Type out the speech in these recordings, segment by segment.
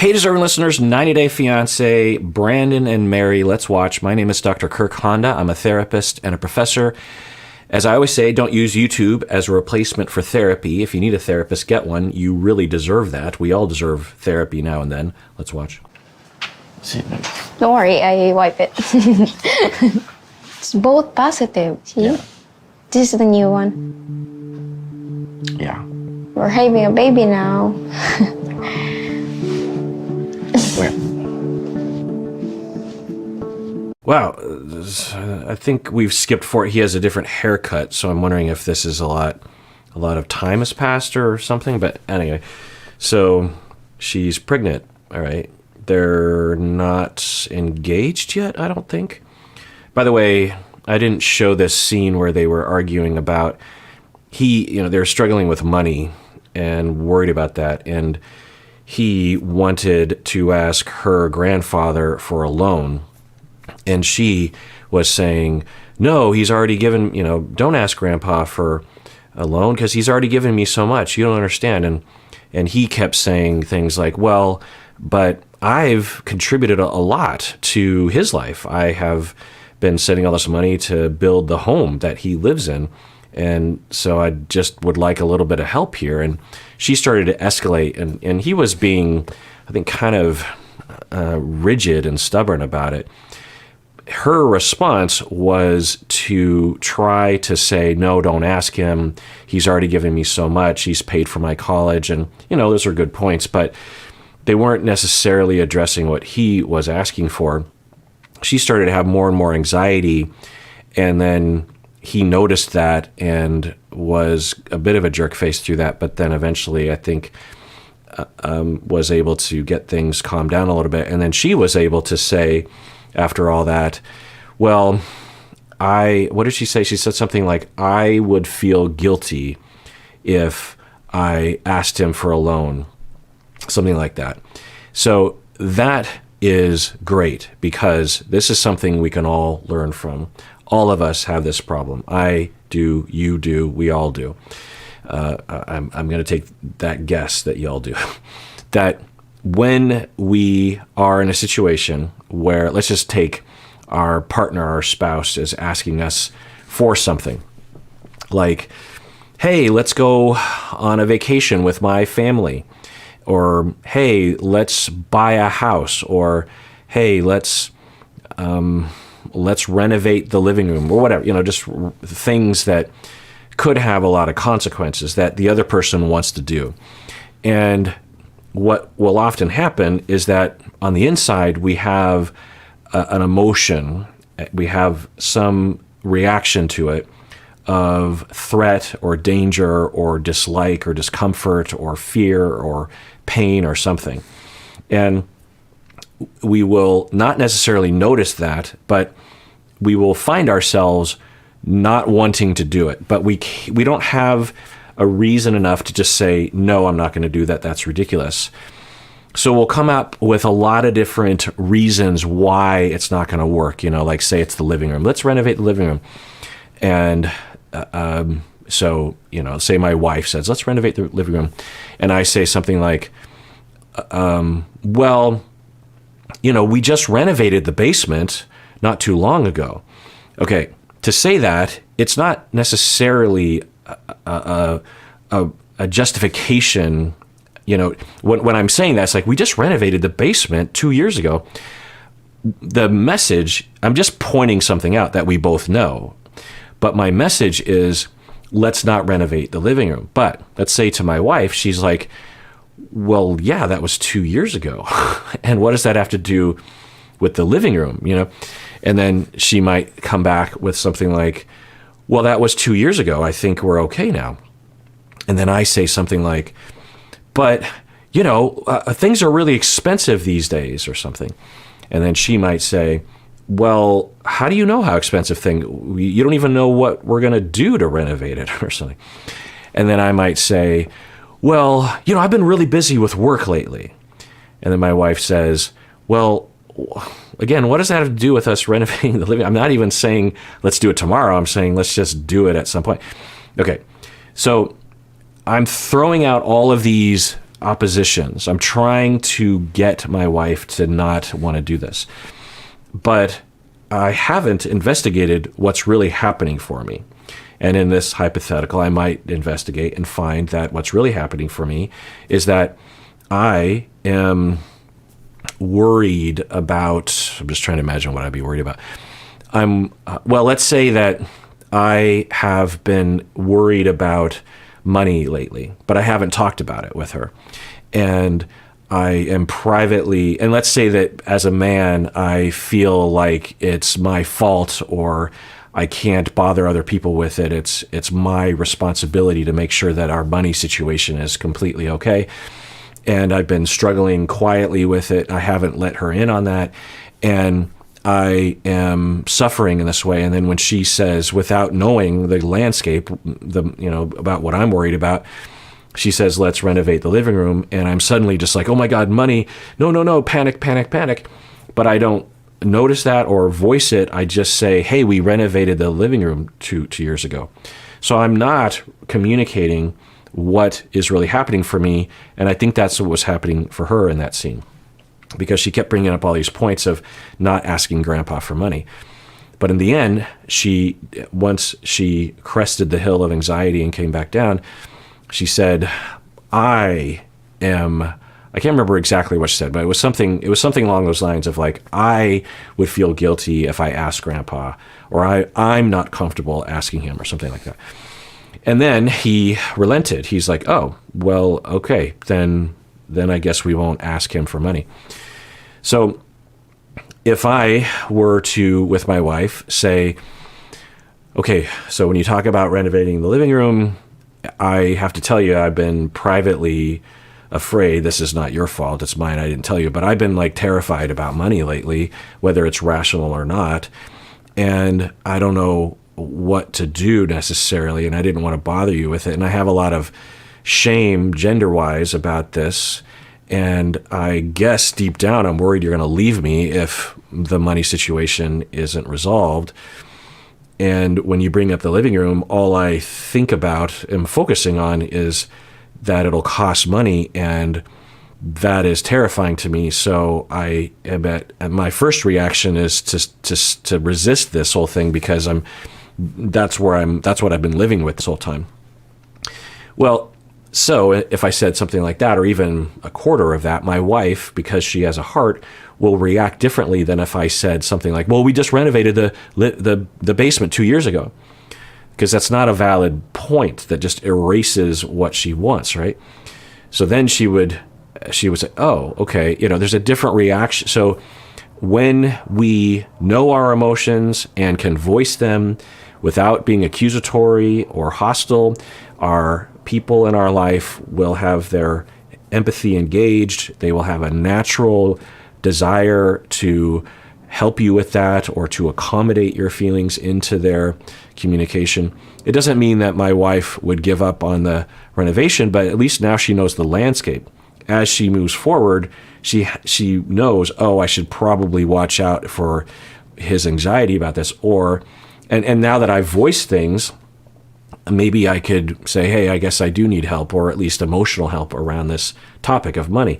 Hey, deserving listeners, 90 Day Fiancé, Brandan and Mary, let's watch. My name is Dr. Kirk Honda. I'm a therapist and a professor. As I always say, don't use YouTube as a replacement for therapy. If you need a therapist, get one. You really deserve that. We all deserve therapy now and then. Let's watch. Don't worry, I wipe it. It's both positive. See? Yeah. This is the new one. Yeah. We're having a baby now. Wow, I think we've skipped forward. He has a different haircut, so I'm wondering if this is a lot of time has passed or something. But anyway, so she's pregnant. All right, they're not engaged yet, I don't think. By the way, I didn't show this scene where they were arguing about they're struggling with money and worried about that, and he wanted to ask her grandfather for a loan. And she was saying, no, he's already given, don't ask Grandpa for a loan because he's already given me so much. You don't understand. And he kept saying things like, well, but I've contributed a lot to his life. I have been sending all this money to build the home that he lives in. And so I just would like a little bit of help here. And she started to escalate. And he was being, I think, kind of rigid and stubborn about it. Her response was to try to say, no, don't ask him. He's already given me so much. He's paid for my college. And, those are good points, but they weren't necessarily addressing what he was asking for. She started to have more and more anxiety. And then he noticed that and was a bit of a jerk face through that. But then eventually, I think, was able to get things calmed down a little bit. And then she was able to say, after all that, well, what did she say? She said something like, I would feel guilty if I asked him for a loan, something like that. So that is great because this is something we can all learn from. All of us have this problem. I do, you do, we all do. I'm going to take that guess that y'all do. That when we are in a situation where, let's just take our partner, our spouse is asking us for something, like, hey, let's go on a vacation with my family, or hey, let's buy a house, or hey, let's renovate the living room, or whatever, just things that could have a lot of consequences that the other person wants to do. And what will often happen is that on the inside, we have an emotion, we have some reaction to it of threat or danger or dislike or discomfort or fear or pain or something. And we will not necessarily notice that, but we will find ourselves not wanting to do it. But we don't have a reason enough to just say, no, I'm not going to do that. That's ridiculous. So we'll come up with a lot of different reasons why it's not going to work. Like say it's the living room. Let's renovate the living room. And so, say my wife says, let's renovate the living room. And I say something like, well, we just renovated the basement not too long ago. Okay, to say that, it's not necessarily a justification. When I'm saying that, it's like, we just renovated the basement 2 years ago. The message, I'm just pointing something out that we both know. But my message is, let's not renovate the living room. But let's say to my wife, she's like, well, yeah, that was 2 years ago. And what does that have to do with the living room, And then she might come back with something like, well, that was 2 years ago. I think we're okay now. And then I say something like, but, things are really expensive these days or something. And then she might say, well, how do you know how expensive things? You don't even know what we're going to do to renovate it or something. And then I might say, well, I've been really busy with work lately. And then my wife says, well, again, what does that have to do with us renovating the living? I'm not even saying let's do it tomorrow. I'm saying let's just do it at some point. Okay, so I'm throwing out all of these oppositions. I'm trying to get my wife to not want to do this. But I haven't investigated what's really happening for me. And in this hypothetical, I might investigate and find that what's really happening for me is that I am worried about, I'm just trying to imagine what I'd be worried about. Well, let's say that I have been worried about money lately, but I haven't talked about it with her. And I am privately, and let's say that as a man, I feel like it's my fault or I can't bother other people with it. It's my responsibility to make sure that our money situation is completely okay. And I've been struggling quietly with it. I haven't let her in on that. And I am suffering in this way. And then when she says, without knowing the landscape, about what I'm worried about, she says, let's renovate the living room. And I'm suddenly just like, oh my God, money. No, panic, panic, panic. But I don't notice that or voice it. I just say, hey, we renovated the living room two years ago. So I'm not communicating what is really happening for me. And I think that's what was happening for her in that scene, because she kept bringing up all these points of not asking Grandpa for money. But in the end, once she crested the hill of anxiety and came back down, she said, I can't remember exactly what she said, but it was something along those lines of like, I would feel guilty if I asked Grandpa, or I'm not comfortable asking him, or something like that. And then he relented. He's like, oh, well, okay, then I guess we won't ask him for money. So if I were to, with my wife, say, okay, so when you talk about renovating the living room, I have to tell you, I've been privately afraid. This is not your fault. It's mine. I didn't tell you. But I've been like terrified about money lately, whether it's rational or not. And I don't know what to do necessarily. And I didn't want to bother you with it. And I have a lot of shame gender-wise about this. And I guess deep down, I'm worried you're going to leave me if the money situation isn't resolved. And when you bring up the living room, all I think about and focusing on is that it'll cost money, and that is terrifying to me. So I am my first reaction is to resist this whole thing, because that's what I've been living with this whole time. Well, so if I said something like that, or even a quarter of that, my wife, because she has a heart, will react differently than if I said something like, well, we just renovated the basement 2 years ago. Because that's not a valid point. That just erases what she wants, right? So then she would say, oh, okay, there's a different reaction. So when we know our emotions and can voice them without being accusatory or hostile, our people in our life will have their empathy engaged. They will have a natural desire to help you with that, or to accommodate your feelings into their communication. It doesn't mean that my wife would give up on the renovation, but at least now she knows the landscape. As she moves forward, she knows, oh, I should probably watch out for his anxiety about this. And now that I've voiced things, maybe I could say, hey, I guess I do need help, or at least emotional help around this topic of money.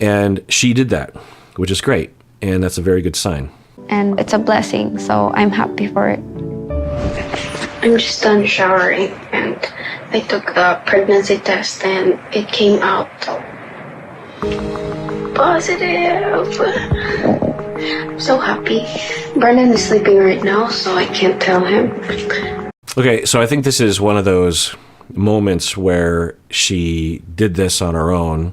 And she did that, which is great. And that's a very good sign. And it's a blessing, so I'm happy for it. I'm just done showering, and I took the pregnancy test, and it came out positive. I'm so happy. Brandan is sleeping right now, so I can't tell him. Okay, so I think this is one of those moments where she did this on her own,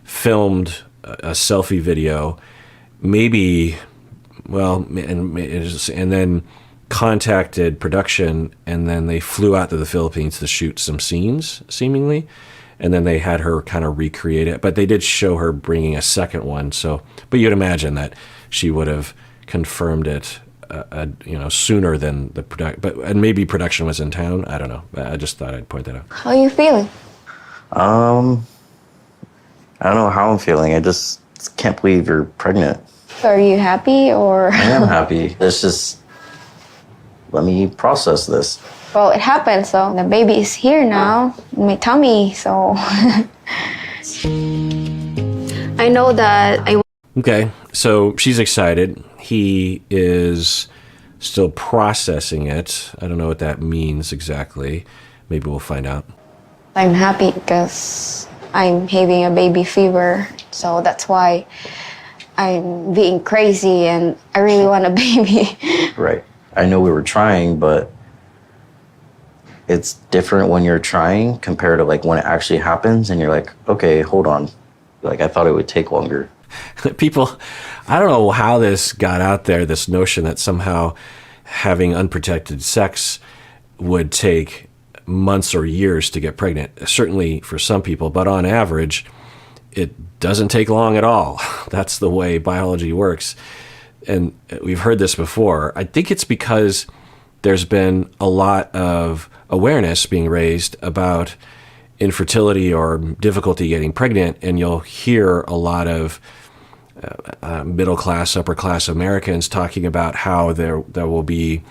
filmed a selfie video, maybe, and then contacted production, and then they flew out to the Philippines to shoot some scenes, seemingly, and then they had her kind of recreate it. But they did show her bringing a second one. So, but you'd imagine that she would have confirmed it, sooner than the production. And maybe production was in town. I don't know. I just thought I'd point that out. How are you feeling? I don't know how I'm feeling. I just can't believe you're pregnant. Are you happy, or? I am happy. It's just, let me process this. Well, it happened, so the baby is here now in my tummy, so I know that I Okay, so she's excited. He is still processing it. I don't know what that means exactly. Maybe we'll find out. I'm happy because I'm having a baby fever. So that's why I'm being crazy and I really want a baby. Right. I know we were trying, but it's different when you're trying compared to like when it actually happens and you're like, okay, hold on. Like I thought it would take longer. People, I don't know how this got out there, this notion that somehow having unprotected sex would take months or years to get pregnant. Certainly for some people, but on average, it doesn't take long at all. That's the way biology works. And we've heard this before. I think it's because there's been a lot of awareness being raised about infertility or difficulty getting pregnant, and you'll hear a lot of middle class, upper class Americans talking about how there will be,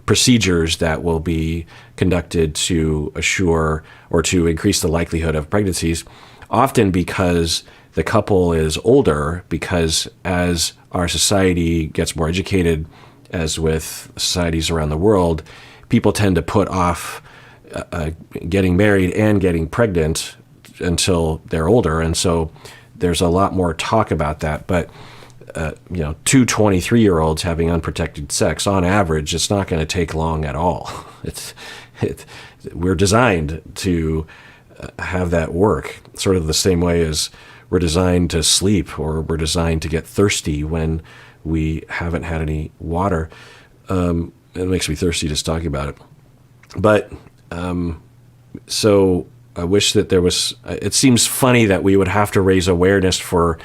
procedures that will be conducted to assure or to increase the likelihood of pregnancies, often because the couple is older, because as our society gets more educated, as with societies around the world, people tend to put off getting married and getting pregnant until they're older. And so there's a lot more talk about that. But, two 23-year-olds having unprotected sex, on average, it's not going to take long at all. We're designed to have that work, sort of the same way as we're designed to sleep or we're designed to get thirsty when we haven't had any water. It makes me thirsty just talking about it. But so I wish that there was, it seems funny that we would have to raise awareness for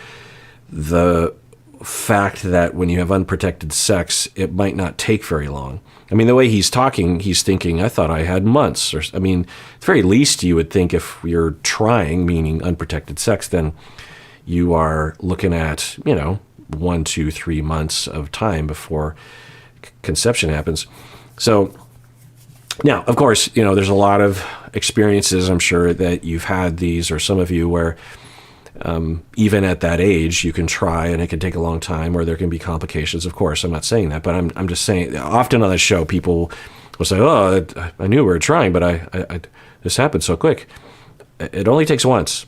the fact that when you have unprotected sex, it might not take very long. I mean, the way he's talking, he's thinking, I thought I had months. Or, I mean, at the very least, you would think if you're trying, meaning unprotected sex, then you are looking at, 1, 2, 3 months of time before conception happens. So now, of course, there's a lot of experiences, I'm sure, that you've had these, or some of you, where even at that age, you can try and it can take a long time, or there can be complications. Of course, I'm not saying that, but I'm just saying, often on this show, people will say, oh, I knew we were trying, but I this happened so quick. It only takes once.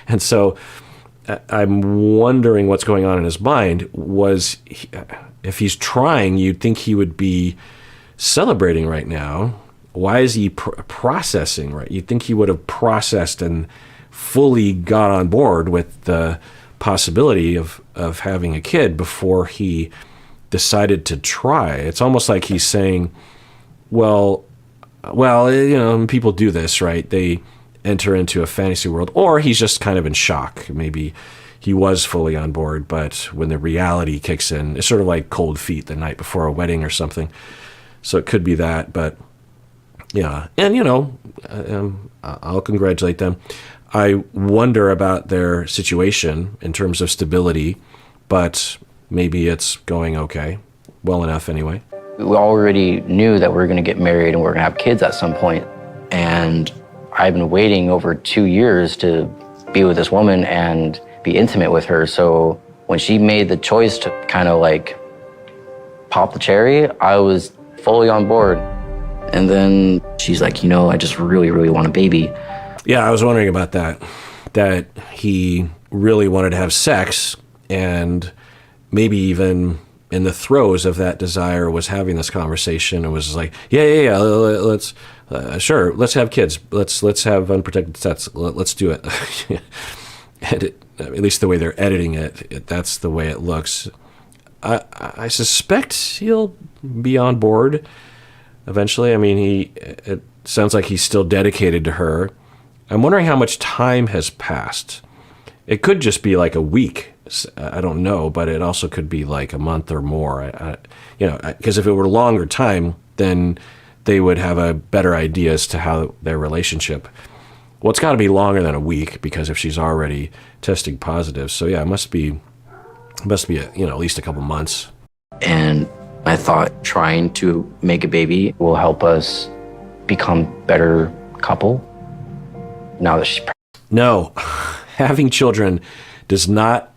And so I'm wondering what's going on in his mind. If he's trying, you'd think he would be celebrating right now. Why is he processing, right? You'd think he would have processed and fully got on board with the possibility of having a kid before he decided to try. It's almost like he's saying, well, people do this, right? They enter into a fantasy world, or he's just kind of in shock. Maybe he was fully on board, but when the reality kicks in, it's sort of like cold feet the night before a wedding or something. So it could be that, but yeah. And, I'll congratulate them. I wonder about their situation in terms of stability, but maybe it's going okay. Well enough anyway. We already knew that we were going to get married and we were going to have kids at some point. And I've been waiting over 2 years to be with this woman and be intimate with her. So when she made the choice to kind of like pop the cherry, I was fully on board. And then she's like, I just really, really want a baby. Yeah, I was wondering about that he really wanted to have sex, and maybe even in the throes of that desire was having this conversation and was like, yeah, let's have kids. Let's have unprotected sex. Let's do it. And at least the way they're editing it, that's the way it looks. I suspect he'll be on board eventually. I mean, it sounds like he's still dedicated to her. I'm wondering how much time has passed. It could just be like a week. I don't know, but it also could be like a month or more. Because if it were longer time, then they would have a better idea as to how their relationship. Well, it's got to be longer than a week, because if she's already testing positive, so yeah, it must be at least a couple months. And I thought trying to make a baby will help us become better couple. Now that she's No, having children does not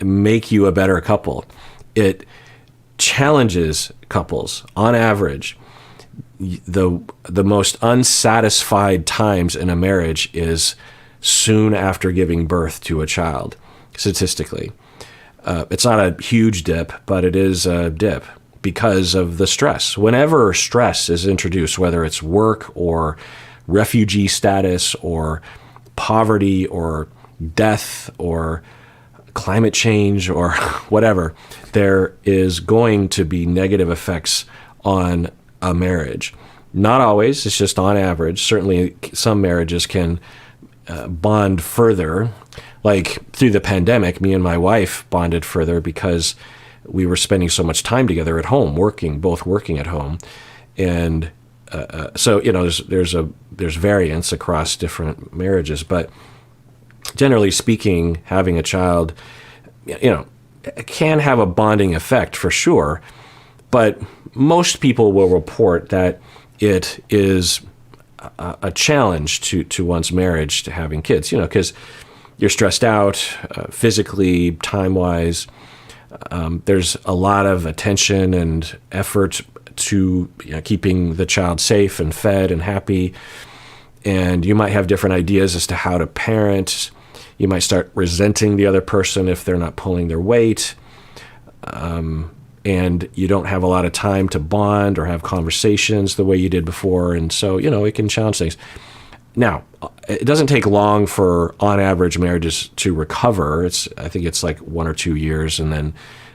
make you a better couple. It challenges couples. On average, the most unsatisfied times in a marriage is soon after giving birth to a child, statistically. It's not a huge dip, but it is a dip because of the stress. Whenever stress is introduced, whether it's work or refugee status or poverty or death or climate change or whatever, there is going to be negative effects on a marriage. Not always, it's just on average. Certainly some marriages can bond further. Like through the pandemic, me and my wife bonded further because we were spending so much time together at home, both working at home. And so, there's variance across different marriages, but generally speaking, having a child, can have a bonding effect for sure, but most people will report that it is a challenge to one's marriage to having kids, because you're stressed out physically, time-wise. There's a lot of attention and effort to keeping the child safe and fed and happy, and you might have different ideas as to how to parent. You might start resenting the other person if they're not pulling their weight, and you don't have a lot of time to bond or have conversations the way you did before, and so, it can challenge things. Now, it doesn't take long for, on average, marriages to recover. I think it's like 1 or 2 years, and then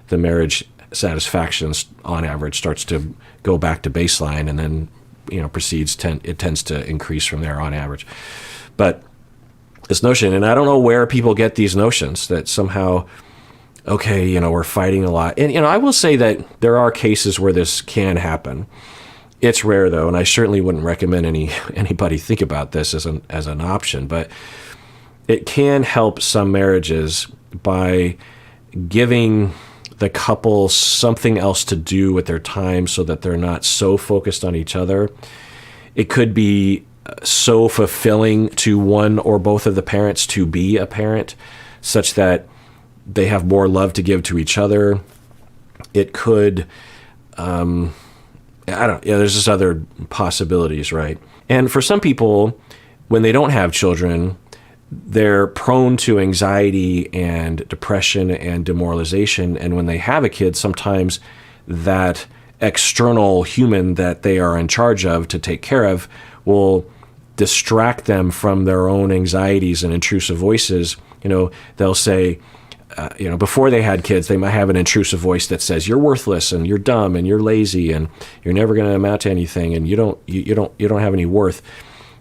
the marriage satisfaction, on average, starts to go back to baseline, and then, it tends to increase from there on average. But this notion, and I don't know where people get these notions that somehow, okay, we're fighting a lot. And, I will say that there are cases where this can happen. It's rare, though, and I certainly wouldn't recommend anybody think about this as an option, but it can help some marriages by giving the couple something else to do with their time so that they're not so focused on each other. It could be so fulfilling to one or both of the parents to be a parent, such that they have more love to give to each other. It could, there's just other possibilities, right? And for some people, when they don't have children, they're prone to anxiety and depression and demoralization. And when they have a kid, sometimes that external human that they are in charge of to take care of will distract them from their own anxieties and intrusive voices. They'll say, before they had kids, they might have an intrusive voice that says, you're worthless and you're dumb and you're lazy and you're never going to amount to anything and you don't have any worth.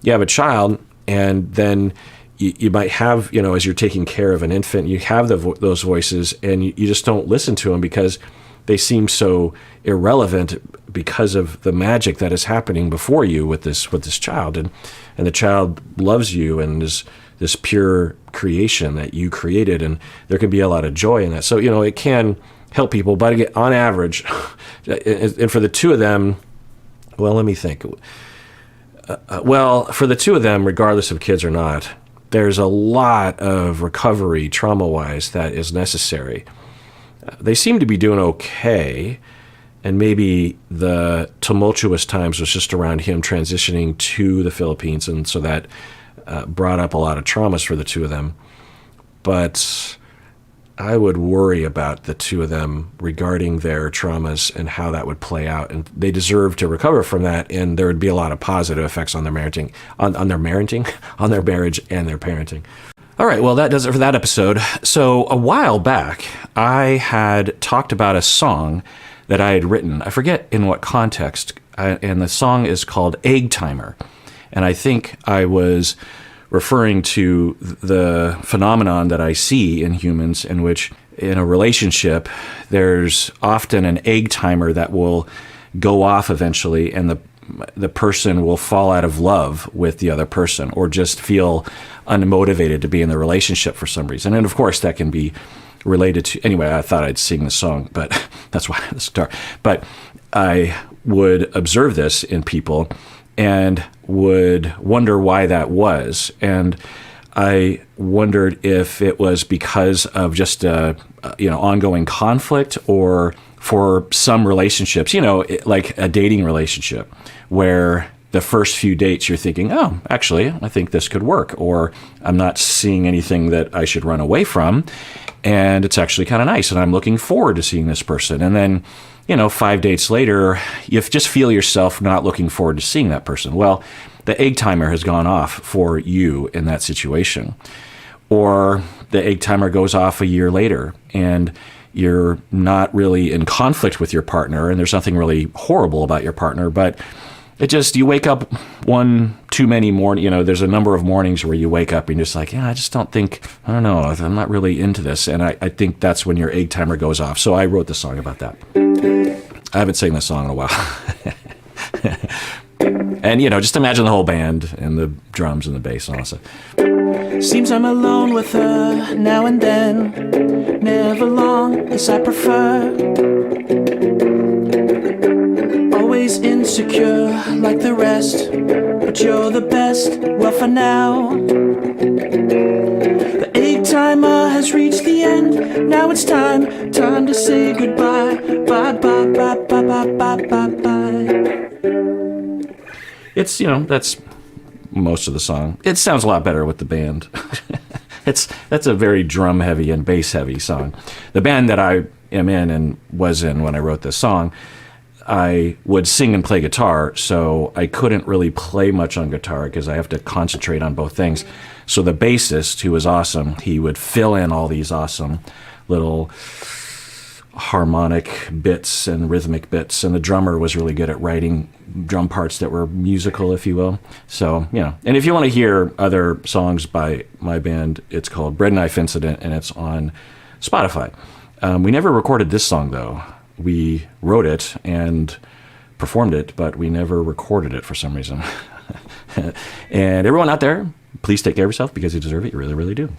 You have a child, and then you might have, as you're taking care of an infant, you have those voices, and you just don't listen to them because they seem so irrelevant because of the magic that is happening before you with this child, and the child loves you and is this pure creation that you created, and there can be a lot of joy in that. So it can help people, but again, on average, and for the two of them, well, let me think. For the two of them, regardless of kids or not, there's a lot of recovery trauma-wise that is necessary. They seem to be doing okay, and maybe the tumultuous times was just around him transitioning to the Philippines, and so that brought up a lot of traumas for the two of them. But I would worry about the two of them regarding their traumas and how that would play out, and they deserve to recover from that, and there would be a lot of positive effects on their marriage and their parenting. All right, well, that does it for that episode. So a while back, I had talked about a song that I had written. I forget in what context, and the song is called Egg Timer. And I think I was referring to the phenomenon that I see in humans, in which in a relationship, there's often an egg timer that will go off eventually, and the person will fall out of love with the other person, or just feel unmotivated to be in the relationship for some reason. And of course, that can be related to, anyway, I thought I'd sing the song, but that's why I had the start. But I would observe this in people and would wonder why that was. And I wondered if it was because of just ongoing conflict, or for some relationships, like a dating relationship, where the first few dates you're thinking, oh, actually, I think this could work, or I'm not seeing anything that I should run away from, and it's actually kind of nice, and I'm looking forward to seeing this person. And then, 5 dates later, you just feel yourself not looking forward to seeing that person. Well, the egg timer has gone off for you in that situation. Or the egg timer goes off a year later, and you're not really in conflict with your partner, and there's nothing really horrible about your partner, but you wake up one too many morning, there's a number of mornings where you wake up and you're just like, I don't know, I'm not really into this. And I think that's when your egg timer goes off. So I wrote the song about that. I haven't sang this song in a while. And, just imagine the whole band and the drums and the bass and all that stuff. Seems I'm alone with her now and then, never long as I prefer. Always insecure like the rest, but you're the best, well for now. The egg timer has reached the end, now it's time to say goodbye. Bye, bye, bye, bye, bye, bye, bye, bye. It's, that's most of the song. It sounds a lot better with the band. That's a very drum heavy and bass heavy song. The band that I am in and was in when I wrote this song, I would sing and play guitar, so I couldn't really play much on guitar because I have to concentrate on both things. So the bassist, who was awesome, he would fill in all these awesome little harmonic bits and rhythmic bits, and the drummer was really good at writing drum parts that were musical, if you will. So, and if you want to hear other songs by my band, it's called Bread Knife Incident, and it's on Spotify. We never recorded this song, though. We wrote it and performed it, but we never recorded it for some reason. And everyone out there, please take care of yourself because you deserve it. You really, really do.